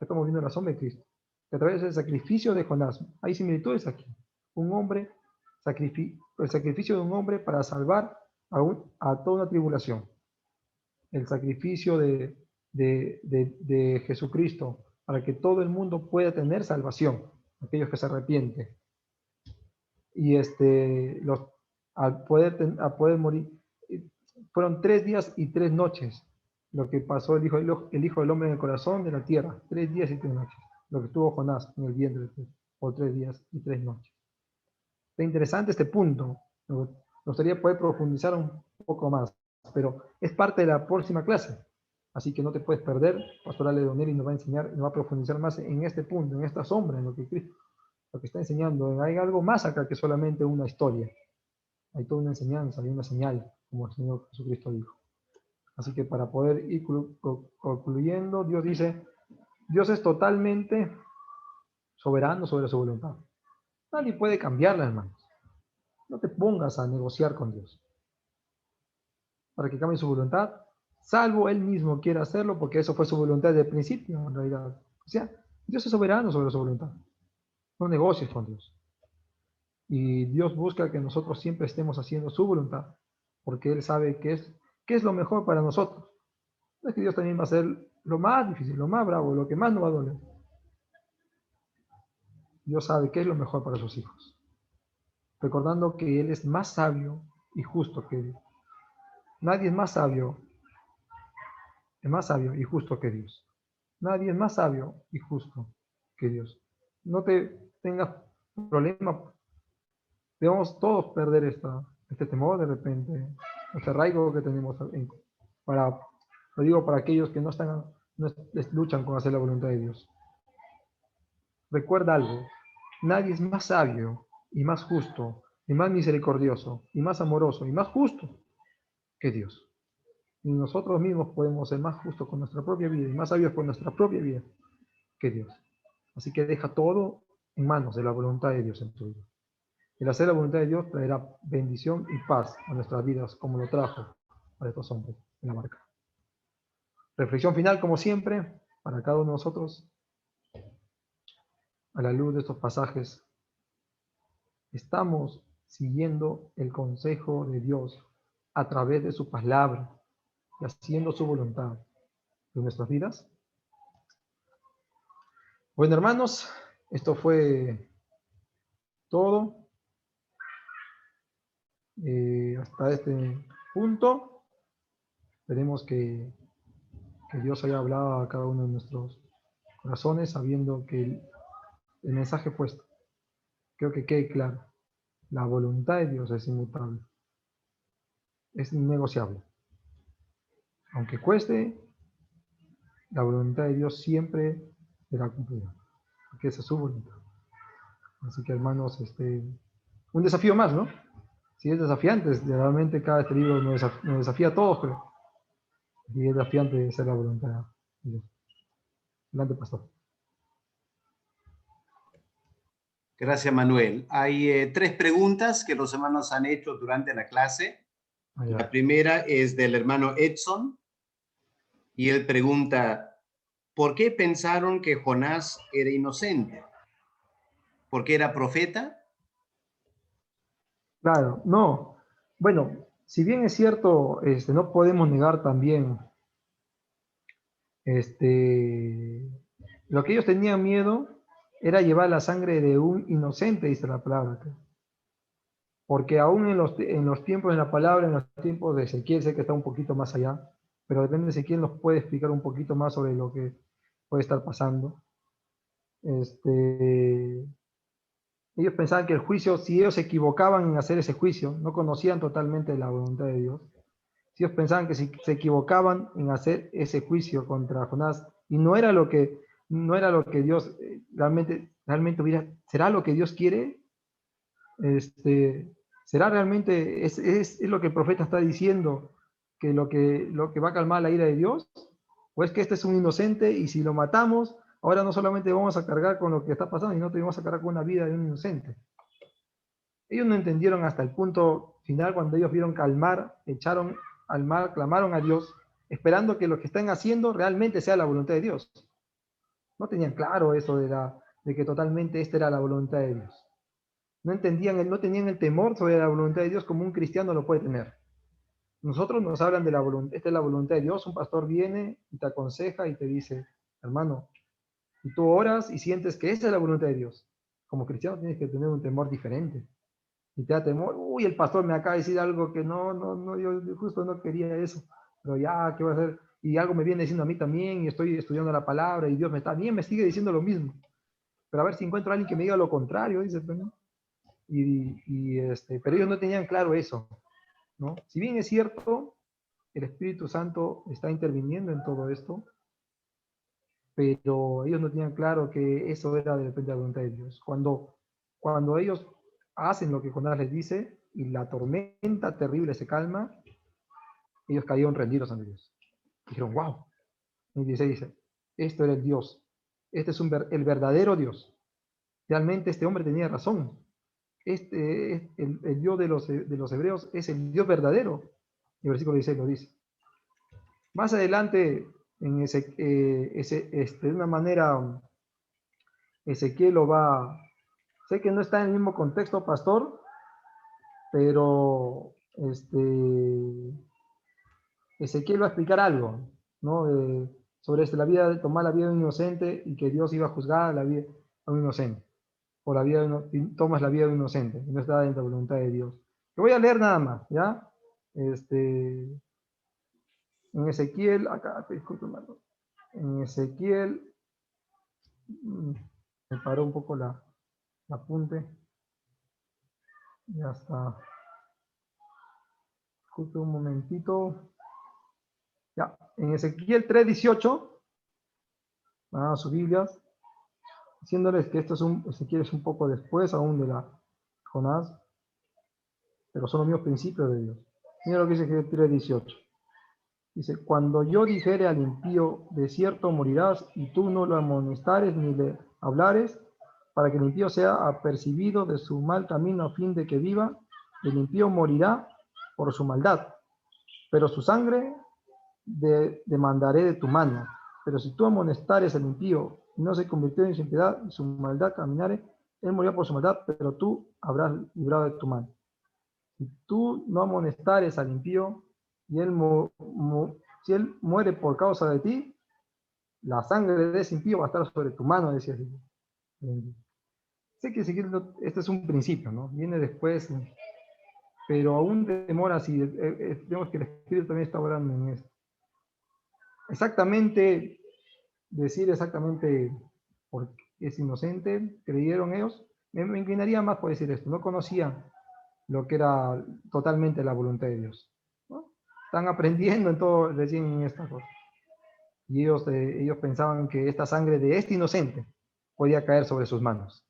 Estamos viendo la sombra de Cristo. A través del sacrificio de Jonás, hay similitudes aquí. Un hombre, el sacrificio de un hombre para salvar a toda una tribulación. El sacrificio de Jesucristo para que todo el mundo pueda tener salvación, aquellos que se arrepienten. Y al poder morir, fueron 3 días y 3 noches lo que pasó el Hijo del Hombre en el corazón de la tierra, 3 días y 3 noches, lo que estuvo Jonás en el vientre por 3 días y 3 noches. Está interesante este punto, me gustaría poder profundizar un poco más, pero es parte de la próxima clase, así que no te puedes perder. Pastor Leonel nos va a enseñar, nos va a profundizar más en este punto, en esta sombra, en lo que Cristo, lo que está enseñando. Hay algo más acá que solamente una historia, hay toda una enseñanza, hay una señal, como el Señor Jesucristo dijo. Así que para poder ir concluyendo, Dios dice, Dios es totalmente soberano sobre su voluntad. Nadie puede cambiarla, hermanos. No te pongas a negociar con Dios para que cambie su voluntad, salvo Él mismo quiera hacerlo, porque eso fue su voluntad desde el principio, en realidad. O sea, Dios es soberano sobre su voluntad. No negocies con Dios. Y Dios busca que nosotros siempre estemos haciendo su voluntad, porque Él sabe qué es lo mejor para nosotros. No es que Dios también va a hacer lo más difícil, lo más bravo, lo que más nos va a doler. Dios sabe qué es lo mejor para sus hijos. Recordando que Él es más sabio y justo que Dios. Nadie es más sabio y justo que Dios. Nadie es más sabio y justo que Dios. No te tengas problema. Debemos todos perder este temor de repente, este arraigo que tenemos lo digo para aquellos que no luchan con hacer la voluntad de Dios. Recuerda algo, nadie es más sabio y más justo y más misericordioso y más amoroso y más justo que Dios. Y nosotros mismos podemos ser más justos con nuestra propia vida y más sabios con nuestra propia vida que Dios. Así que deja todo en manos de la voluntad de Dios en tu vida. El hacer la voluntad de Dios traerá bendición y paz a nuestras vidas, como lo trajo para estos hombres en la barca. Reflexión final, como siempre, para cada uno de nosotros. A la luz de estos pasajes, ¿estamos siguiendo el consejo de Dios a través de su palabra y haciendo su voluntad en nuestras vidas? Bueno, hermanos, esto fue todo. Hasta este punto, esperemos que Dios haya hablado a cada uno de nuestros corazones, sabiendo que el mensaje fue esto. Creo que quede claro. La voluntad de Dios es inmutable. Es innegociable. Aunque cueste, la voluntad de Dios siempre será cumplida. Porque esa es su voluntad. Así que, hermanos, un desafío más, ¿no? Si es desafiante, realmente cada libro nos desafía a todos, pero si es desafiante ser la voluntad de Dios. Adelante, pastor.
Gracias, Manuel. Hay 3 preguntas que los hermanos han hecho durante la clase. La primera es del hermano Edson, y él pregunta, ¿por qué pensaron que Jonás era inocente? ¿Porque era profeta?
Claro, no. Bueno, si bien es cierto, no podemos negar también, lo que ellos tenían miedo era llevar la sangre de un inocente, dice la palabra. Porque aún en los tiempos de la palabra, en los tiempos de Ezequiel, sé que está un poquito más allá, pero depende de Ezequiel, nos puede explicar un poquito más sobre lo que puede estar pasando. Ellos pensaban que el juicio, si ellos se equivocaban en hacer ese juicio, no conocían totalmente la voluntad de Dios. Si ellos pensaban que si se equivocaban en hacer ese juicio contra Jonás, y no era lo que no era lo que Dios realmente hubiera, ¿será lo que Dios quiere? ¿Será realmente, es lo que el profeta está diciendo, que lo que va a calmar la ira de Dios? ¿O es que este es un inocente y si lo matamos, ahora no solamente vamos a cargar con lo que está pasando, sino que vamos a cargar con una vida de un inocente? Ellos no entendieron hasta el punto final cuando ellos vieron calmar, echaron al mar, clamaron a Dios, esperando que lo que están haciendo realmente sea la voluntad de Dios. No tenían claro eso de que totalmente esta era la voluntad de Dios. No tenían el temor sobre la voluntad de Dios como un cristiano lo puede tener. Nosotros nos hablan de la voluntad, esta es la voluntad de Dios, un pastor viene y te aconseja y te dice, hermano, y tú oras y sientes que esa es la voluntad de Dios. Como cristiano tienes que tener un temor diferente. Y te da temor, uy, el pastor me acaba de decir algo que no, yo justo no quería eso, pero ya, ¿qué voy a hacer? Y algo me viene diciendo a mí también, y estoy estudiando la palabra, y Dios me sigue diciendo lo mismo. Pero a ver si encuentro a alguien que me diga lo contrario, dice, ¿no? Pero ellos no tenían claro eso, ¿no? Si bien es cierto, el Espíritu Santo está interviniendo en todo esto, pero ellos no tenían claro que eso era de repente la voluntad de Dios. Cuando ellos hacen lo que Jonás les dice y la tormenta terrible se calma, ellos cayeron rendidos ante Dios. Dijeron, wow. Y 16 dice, esto era el Dios. Este es el verdadero Dios. Realmente este hombre tenía razón. El Dios de los hebreos es el Dios verdadero. Y el versículo 16 lo dice. Más adelante, de una manera, Ezequiel lo va. Sé que no está en el mismo contexto, pastor, pero Ezequiel va a explicar algo, ¿no? Sobre tomar la vida de un inocente y que Dios iba a juzgar la vida a un inocente. O tomas la vida de un inocente, y no está dentro de la voluntad de Dios. Lo voy a leer nada más, ¿ya? En Ezequiel, acá, disculpe, hermano. En Ezequiel, me paró un poco la apunte. Ya está. Disculpe un momentito. Ya, en Ezequiel 3:18, a sus Biblias, diciéndoles que Ezequiel es un poco después aún de la Jonás, pero son los mismos principios de Dios. Mira lo que dice Ezequiel 3:18. Dice, cuando yo dijere al impío, de cierto morirás, y tú no lo amonestares ni le hablares, para que el impío sea apercibido de su mal camino a fin de que viva, el impío morirá por su maldad, pero su sangre demandaré de tu mano. Pero si tú amonestares al impío y no se convirtió en su impiedad y su maldad caminare, él morirá por su maldad, pero tú habrás librado de tu mano. Si tú no amonestares al impío y si él muere por causa de ti, la sangre de ese impío va a estar sobre tu mano, decía así. Sé que este es un principio, ¿no? Viene después, pero aún demora así. Vemos que el Espíritu también está orando en esto. Decir exactamente por qué es inocente, creyeron ellos, me inclinaría más por decir esto, no conocían lo que era totalmente la voluntad de Dios, ¿no? Están aprendiendo en todo, recién en esta cosa. Y ellos pensaban que esta sangre de este inocente podía caer sobre sus manos.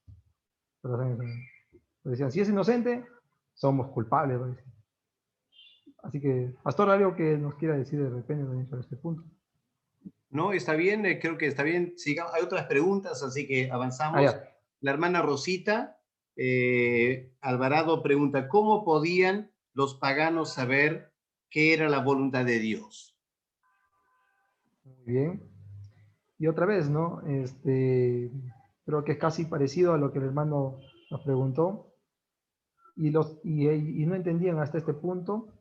Pero decían, si es inocente, somos culpables. Así que, pastor, algo que nos quiera decir de repente también sobre este punto.
No, está bien, creo que está bien. Sigamos. Hay otras preguntas, así que avanzamos. La hermana Rosita Alvarado pregunta, ¿cómo podían los paganos saber qué era la voluntad de Dios?
Muy bien. Y otra vez, ¿no? Creo que es casi parecido a lo que el hermano nos preguntó. Y no entendían hasta este punto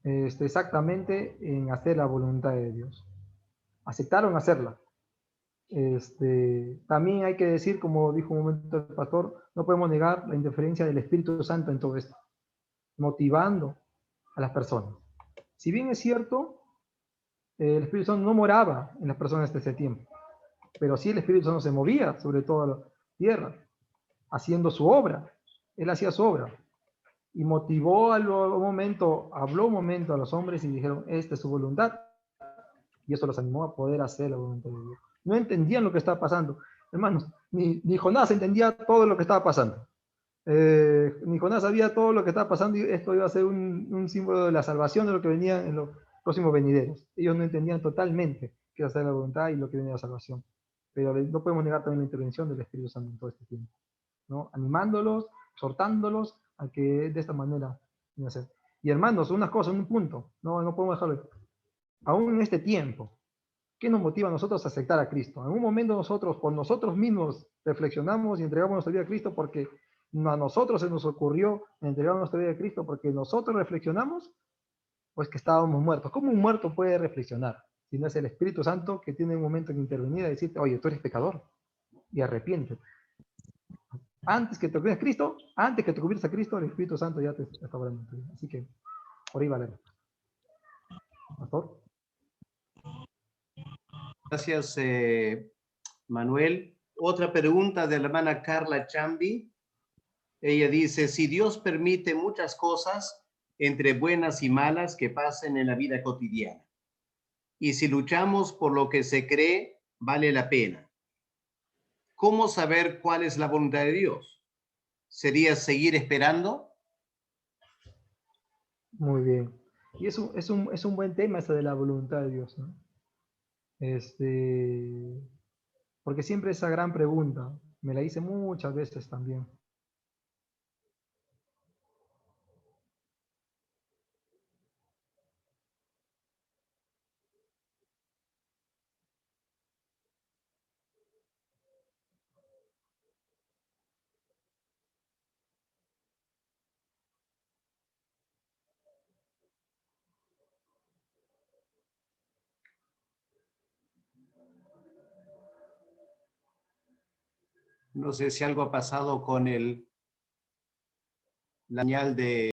exactamente en hacer la voluntad de Dios. Aceptaron hacerla. También hay que decir, como dijo un momento el pastor, no podemos negar la interferencia del Espíritu Santo en todo esto, motivando a las personas. Si bien es cierto, el Espíritu Santo no moraba en las personas desde ese tiempo, pero sí el Espíritu Santo se movía sobre toda la tierra, haciendo su obra. Él hacía su obra y motivó habló un momento a los hombres y dijeron, esta es su voluntad. Y eso los animó a poder hacer la voluntad de Dios. no entendían lo que estaba pasando. Hermanos, ni Jonás entendía todo lo que estaba pasando. Ni Jonás sabía todo lo que estaba pasando y esto iba a ser un símbolo de la salvación de lo que venía en los próximos venideros. Ellos no entendían totalmente qué iba a ser la voluntad y lo que venía la salvación. Pero no podemos negar también la intervención del Espíritu Santo en todo este tiempo, ¿no? Animándolos, exhortándolos a que de esta manera iba a ser. Y hermanos, unas cosas, un punto, no podemos dejarlo. Aún en este tiempo, ¿qué nos motiva a nosotros a aceptar a Cristo? En un momento nosotros, por nosotros mismos, reflexionamos y entregamos nuestra vida a Cristo porque a nosotros se nos ocurrió entregar nuestra vida a Cristo porque nosotros reflexionamos, pues que estábamos muertos. ¿Cómo un muerto puede reflexionar? Si no es el Espíritu Santo que tiene un momento en intervenir y decirte, oye, tú eres pecador y arrepiéntete. Antes que te conviertas a Cristo, antes que te conviertas a Cristo, el Espíritu Santo ya te está hablando. Así que, por ahí vale. Pastor.
Gracias, Manuel. Otra pregunta de la hermana Carla Chambi. Ella dice, si Dios permite muchas cosas entre buenas y malas que pasen en la vida cotidiana, y si luchamos por lo que se cree, vale la pena, ¿cómo saber cuál es la voluntad de Dios? ¿Sería seguir esperando?
Muy bien. Y es un buen tema ese de la voluntad de Dios, ¿no? Porque siempre esa gran pregunta, me la hice muchas veces también.
No sé si algo ha pasado con la señal de